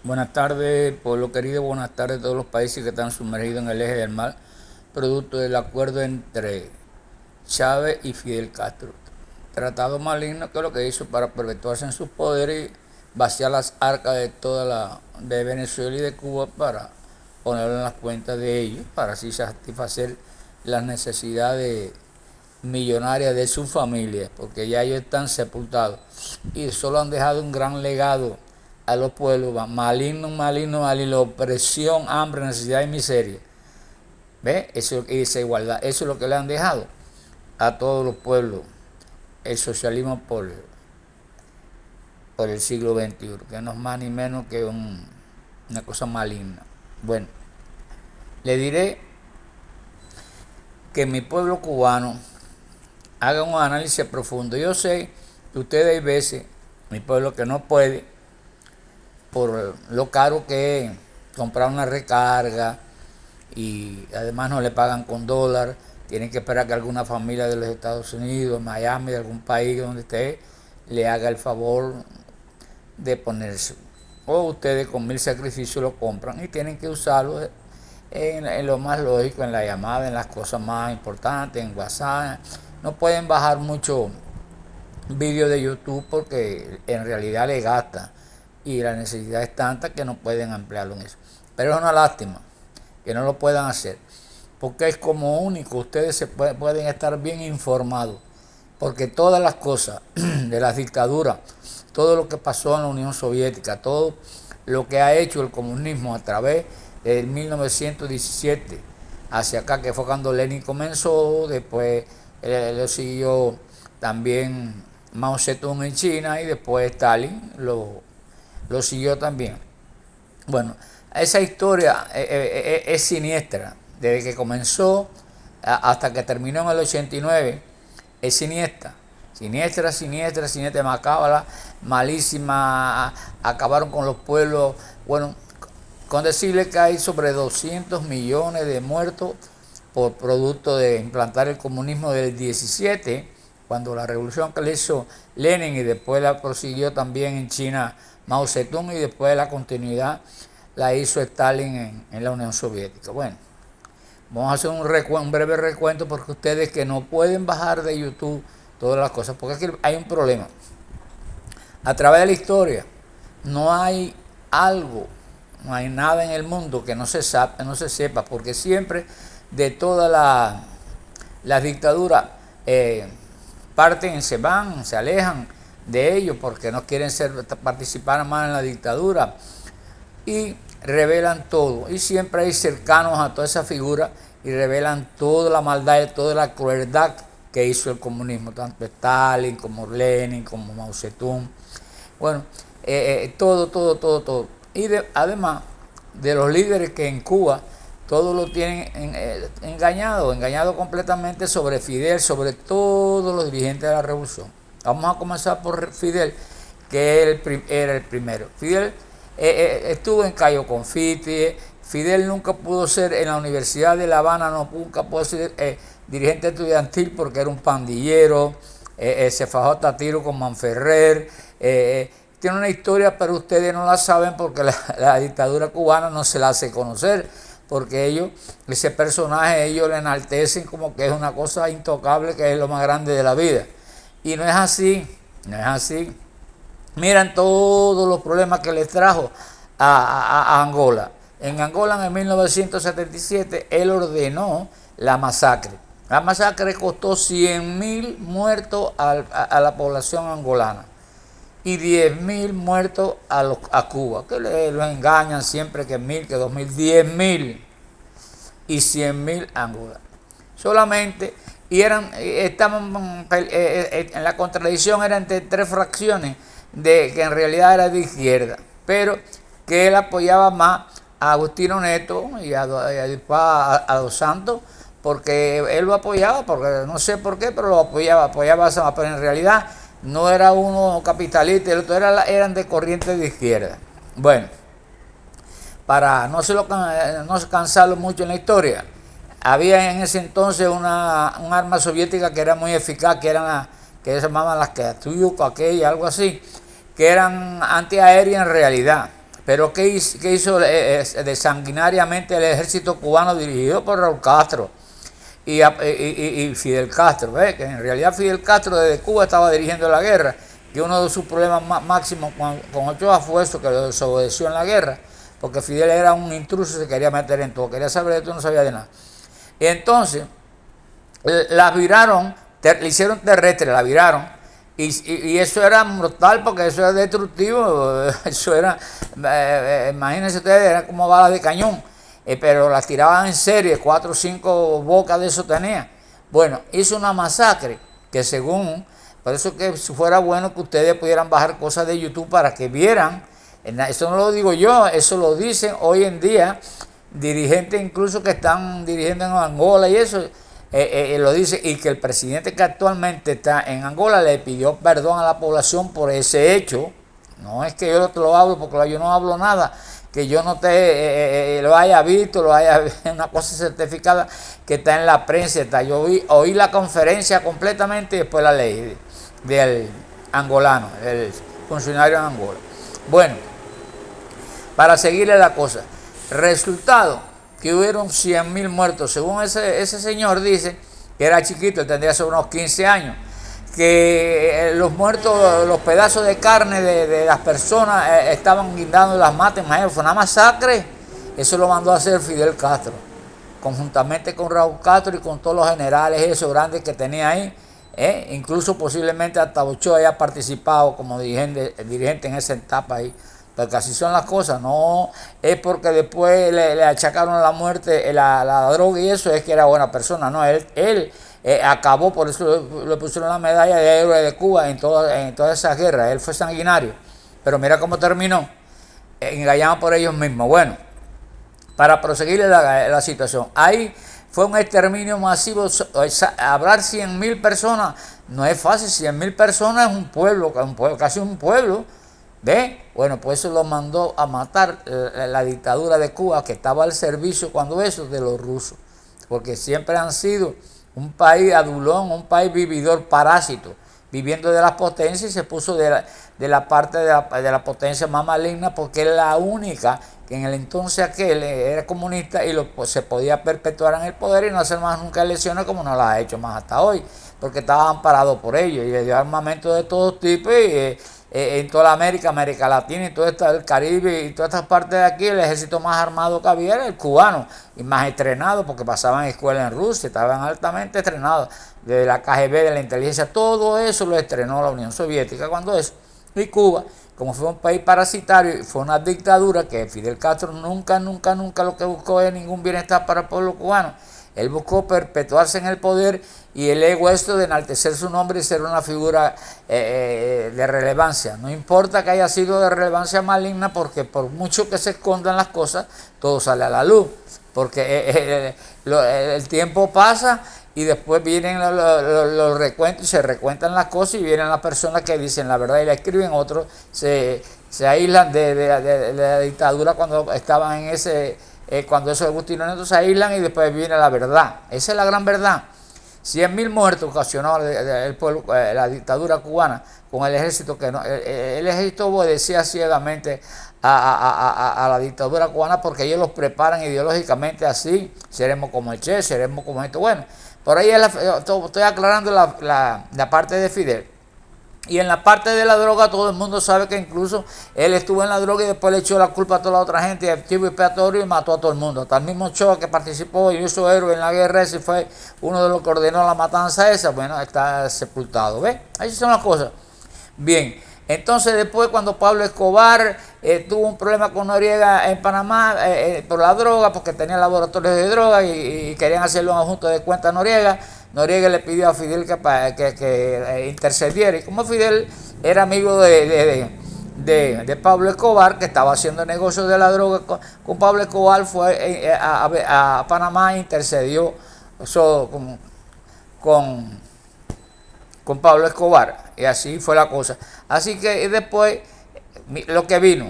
Buenas tardes, pueblo querido, buenas tardes a todos los países que están sumergidos en el eje del mal, producto del acuerdo entre Chávez y Fidel Castro. Tratado maligno que es lo que hizo para perpetuarse en sus poderes y vaciar las arcas de Venezuela y de Cuba para ponerlo en las cuentas de ellos, para así satisfacer las necesidades millonarias de sus familias, porque ya ellos están sepultados y solo han dejado un gran legado a los pueblos, maligno, maligno, maligno, opresión, hambre, necesidad y miseria. ¿Ve? Eso y desigualdad, eso es lo que le han dejado a todos los pueblos, el socialismo por el siglo XXI, que no es más ni menos que una cosa maligna. Bueno, le diré que mi pueblo cubano haga un análisis profundo. Yo sé que ustedes hay veces, mi pueblo que no puede, por lo caro que es comprar una recarga y además no le pagan con dólar, tienen que esperar que alguna familia de los Estados Unidos, Miami, de algún país donde esté, le haga el favor de ponerse. O ustedes con 1000 sacrificios lo compran y tienen que usarlo en lo más lógico, en la llamada, en las cosas más importantes, en WhatsApp. No pueden bajar mucho vídeo de YouTube porque en realidad le gasta y la necesidad es tanta que no pueden emplearlo en eso. Pero es una lástima que no lo puedan hacer, porque es como único, ustedes pueden estar bien informados, porque todas las cosas de las dictaduras, todo lo que pasó en la Unión Soviética, todo lo que ha hecho el comunismo a través de 1917 hacia acá, que fue cuando Lenin comenzó, después lo siguió también Mao Zedong en China y después Stalin lo siguió también. Bueno, esa historia es siniestra, desde que comenzó hasta que terminó en el 89, es siniestra, siniestra, siniestra, siniestra, macabra, malísima, acabaron con los pueblos. Bueno, con decirle que hay sobre 200 millones de muertos por producto de implantar el comunismo del 17, cuando la revolución que le hizo Lenin y después la prosiguió también en China Mao Zedong y después la continuidad la hizo Stalin en la Unión Soviética. Bueno, vamos a hacer un breve recuento porque ustedes que no pueden bajar de YouTube todas las cosas, porque aquí hay un problema. A través de la historia no hay algo, no hay nada en el mundo que no se sepa, porque siempre de todas las dictaduras parten, se van, se alejan de ellos porque no quieren participar más en la dictadura y revelan todo. Y siempre hay cercanos a toda esa figura y revelan toda la maldad y toda la crueldad que hizo el comunismo, tanto Stalin como Lenin como Mao Zedong. Bueno, todo. Y además de los líderes que en Cuba todos lo tienen engañado completamente sobre Fidel, sobre todos los dirigentes de la revolución. Vamos a comenzar por Fidel, que era el primero. Fidel estuvo en Cayo Confite. Fidel nunca pudo ser en la Universidad de La Habana, nunca pudo ser dirigente estudiantil porque era un pandillero, se fajó a tiro con Manferrer. Tiene una historia, pero ustedes no la saben porque la dictadura cubana no se la hace conocer, porque ese personaje, ellos le enaltecen como que es una cosa intocable, que es lo más grande de la vida. Y no es así, no es así. Miran todos los problemas que les trajo a Angola. En Angola en 1977 él ordenó la masacre. La masacre costó 100.000 muertos a la población angolana y 10.000 muertos a Cuba, que los engañan siempre que 1.000, que 2.000, 10.000 y 100.000 Angola. Solamente, y estaban en la contradicción, era entre tres fracciones, de que en realidad era de izquierda, pero que él apoyaba más a Agustino Neto y a Dos Santos, porque él lo apoyaba, porque no sé por qué, pero lo apoyaba pero en realidad no era uno capitalista, el otro eran de corriente de izquierda. Bueno, para no cansarlo mucho en la historia, había en ese entonces un arma soviética que era muy eficaz, que se llamaban las Katyusha, aquella, algo así, que eran antiaéreas en realidad. Pero ¿qué hizo desanguinariamente el ejército cubano dirigido por Raúl Castro y Fidel Castro? Que en realidad Fidel Castro desde Cuba estaba dirigiendo la guerra, que uno de sus problemas máximos con Ochoa fue eso, que lo desobedeció en la guerra, porque Fidel era un intruso, se quería meter en todo, quería saber de todo, no sabía de nada. Y entonces las viraron, le hicieron terrestre, la viraron, y eso era mortal porque eso era destructivo, eso era, imagínense ustedes, era como balas de cañón, pero las tiraban en serie, 4 o 5 bocas de eso tenía. Bueno, hizo una masacre que según, por eso que si fuera bueno que ustedes pudieran bajar cosas de YouTube para que vieran, eso no lo digo yo, eso lo dicen hoy en día dirigentes incluso que están dirigiendo en Angola y eso, lo dice, y que el presidente que actualmente está en Angola le pidió perdón a la población por ese hecho. No es que yo te lo hablo porque yo no hablo nada que yo no te lo haya visto, lo haya una cosa certificada que está en la prensa. Yo oí la conferencia completamente y después la leí del angolano, el funcionario en Angola. Bueno, para seguirle la cosa, resultado que hubieron 100.000 muertos, según ese señor dice, que era chiquito, él tendría sobre unos 15 años, que los muertos, los pedazos de carne de las personas estaban guindando las matas, fue una masacre. Eso lo mandó a hacer Fidel Castro, conjuntamente con Raúl Castro y con todos los generales esos grandes que tenía ahí, incluso posiblemente hasta Ochoa haya participado como dirigente en esa etapa ahí. Porque así son las cosas, no es porque después le achacaron la muerte, la droga y eso, es que era buena persona, no, él acabó, por eso le pusieron la medalla de héroe de Cuba en toda esa guerra, él fue sanguinario, pero mira cómo terminó, engañado por ellos mismos. Bueno, para proseguir la situación, ahí fue un exterminio masivo, hablar 100.000 personas, no es fácil, 100.000 personas es un pueblo, casi un pueblo. ¿Ve? Bueno, pues eso lo mandó a matar la dictadura de Cuba, que estaba al servicio cuando eso de los rusos, porque siempre han sido un país adulón, un país vividor, parásito, viviendo de las potencias, y se puso de la parte de la potencia más maligna, porque es la única que en el entonces aquel era comunista y pues, se podía perpetuar en el poder y no hacer más nunca elecciones como no las ha hecho más hasta hoy, porque estaba amparado por ellos y le dio armamento de todo tipo y en toda la América Latina y todo el Caribe y todas estas partes de aquí, el ejército más armado que había era el cubano y más entrenado porque pasaban escuela en Rusia, estaban altamente entrenados de la KGB, de la inteligencia, todo eso lo estrenó la Unión Soviética cuando eso. Y Cuba, como fue un país parasitario, fue una dictadura que Fidel Castro nunca lo que buscó es ningún bienestar para el pueblo cubano. Él buscó perpetuarse en el poder y el ego esto de enaltecer su nombre y ser una figura de relevancia. No importa que haya sido de relevancia maligna, porque por mucho que se escondan las cosas, todo sale a la luz. Porque el tiempo pasa y después vienen los recuentos y se recuentan las cosas y vienen las personas que dicen la verdad y la escriben, otros se aíslan de la dictadura cuando estaban en ese... cuando esos agustinones se aíslan y después viene la verdad. Esa es la gran verdad. 100.000 muertos ocasionó el pueblo, la dictadura cubana con el ejército que no, el ejército obedecía ciegamente a la dictadura cubana porque ellos los preparan ideológicamente así, seremos como el Che, seremos como esto. Bueno, por ahí estoy aclarando la parte de Fidel. Y en la parte de la droga todo el mundo sabe que incluso él estuvo en la droga y después le echó la culpa a toda la otra gente, activo y expiatorio, y mató a todo el mundo. Hasta el mismo Ochoa que participó y hizo héroe en la guerra, ese fue uno de los que ordenó la matanza esa, bueno, está sepultado. ¿Ves? Así son las cosas. Bien, entonces después cuando Pablo Escobar tuvo un problema con Noriega en Panamá por la droga, porque tenía laboratorios de droga y querían hacerle un ajuste de cuenta a Noriega, Noriega le pidió a Fidel que intercediera, y como Fidel era amigo de Pablo Escobar, que estaba haciendo negocios de la droga con Pablo Escobar, fue a Panamá e intercedió con Pablo Escobar, y así fue la cosa. Así que después lo que vino,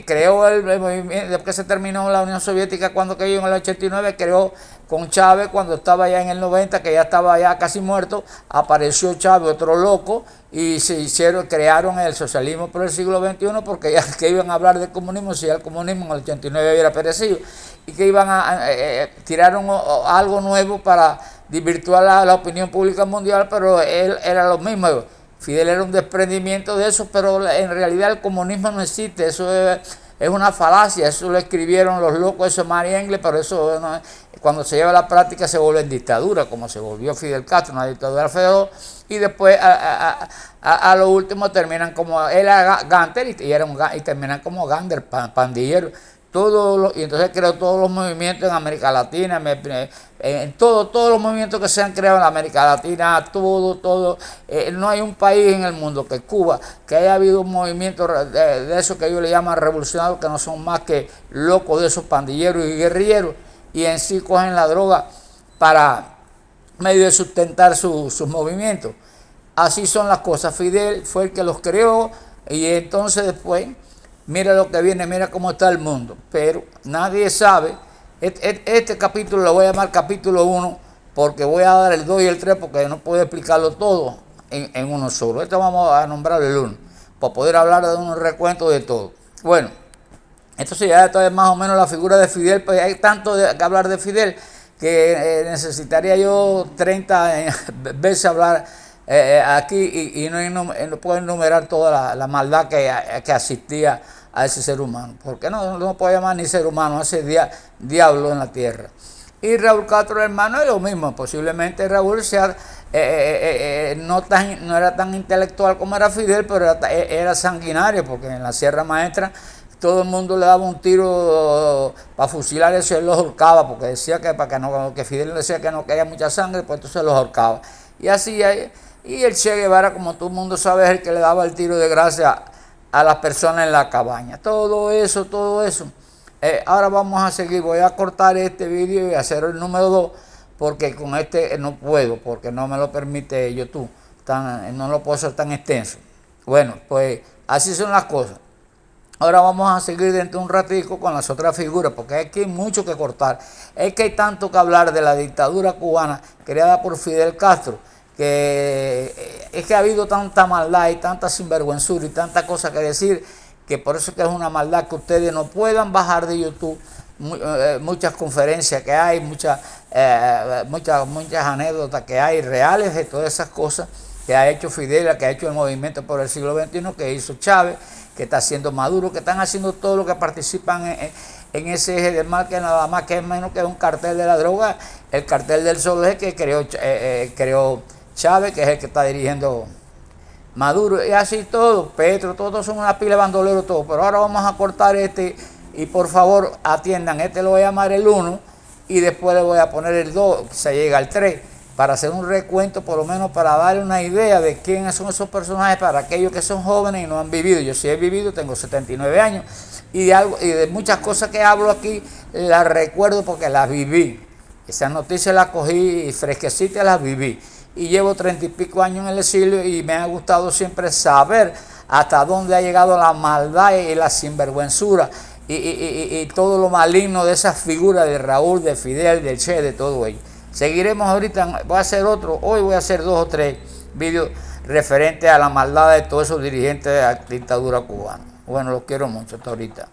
creó el movimiento, después que se terminó la Unión Soviética cuando cayó en el 89, creó con Chávez cuando estaba ya en el 90, que ya estaba ya casi muerto, apareció Chávez, otro loco, y crearon el socialismo por el siglo XXI, porque ya que iban a hablar de comunismo, si ya el comunismo en el 89 hubiera perecido, y que iban tiraron algo nuevo para desvirtuar la opinión pública mundial, pero él era lo mismo. Fidel era un desprendimiento de eso, pero en realidad el comunismo no existe, eso es una falacia, eso lo escribieron los locos, eso es María Engel, pero eso no, cuando se lleva a la práctica se vuelve en dictadura, como se volvió Fidel Castro, una dictadura feroz, y después a lo último terminan como, él era Ganter y terminan como Gander, pandillero. Y entonces creó todos los movimientos en América Latina, en todos los movimientos que se han creado en América Latina, todo, no hay un país en el mundo que Cuba, que haya habido un movimiento de eso que ellos le llaman revolucionarios, que no son más que locos de esos pandilleros y guerrilleros, y en sí cogen la droga para medio de sustentar sus movimientos. Así son las cosas. Fidel fue el que los creó, y entonces después mira lo que viene, mira cómo está el mundo. Pero nadie sabe. Este capítulo lo voy a llamar capítulo 1, porque voy a dar el 2 y el 3, porque no puedo explicarlo todo en uno solo. Esto vamos a nombrar el 1, para poder hablar de un recuento de todo. Bueno, esto esto es más o menos la figura de Fidel, pues hay tanto que hablar de Fidel, que necesitaría yo 30 veces hablar aquí, y no puedo enumerar toda la maldad que asistía a ese ser humano, porque no puede llamar ni ser humano, ese diablo en la tierra. Y Raúl Castro, hermano, es lo mismo. Posiblemente Raúl no era tan intelectual como era Fidel, pero era sanguinario, porque en la Sierra Maestra todo el mundo le daba un tiro para fusilar eso, él los ahorcaba, porque decía que Fidel decía que no quería mucha sangre, pues entonces los ahorcaba. Y así, y el Che Guevara, como todo el mundo sabe, es el que le daba el tiro de gracia a las personas en la cabaña. Todo eso. Ahora vamos a seguir, voy a cortar este vídeo y hacer el número 2, porque con este no puedo, porque no me lo permite YouTube, no lo puedo hacer tan extenso. Bueno, pues así son las cosas. Ahora vamos a seguir dentro de un ratico con las otras figuras, porque aquí hay mucho que cortar. Es que hay tanto que hablar de la dictadura cubana creada por Fidel Castro, que es que ha habido tanta maldad y tanta sinvergüenzura y tanta cosa que decir, que por eso que es una maldad que ustedes no puedan bajar de YouTube muchas conferencias que hay, muchas anécdotas que hay reales de todas esas cosas que ha hecho Fidel, que ha hecho el movimiento por el siglo XXI, que hizo Chávez, que está haciendo Maduro, que están haciendo todo lo que participan en ese eje del mal, que nada más que es menos que un cartel de la droga. El cartel del Sol es el que creó Chávez, que es el que está dirigiendo Maduro, y así todo, Petro, todos son una pila de bandoleros, todo. Pero ahora vamos a cortar y por favor atiendan, lo voy a llamar el 1, y después le voy a poner el 2, se llega al 3, para hacer un recuento, por lo menos para darle una idea de quiénes son esos personajes para aquellos que son jóvenes y no han vivido. Yo sí he vivido, tengo 79 años, y de muchas cosas que hablo aquí las recuerdo porque las viví. Esas noticias las cogí fresquecitas, las viví. Y llevo 30 y pico años en el exilio, y me ha gustado siempre saber hasta dónde ha llegado la maldad y la sinvergüenzura y todo lo maligno de esas figuras de Raúl, de Fidel, del Che, de todo ello. Seguiremos ahorita, hoy voy a hacer 2 o 3 vídeos referentes a la maldad de todos esos dirigentes de la dictadura cubana. Bueno, los quiero mucho, hasta ahorita.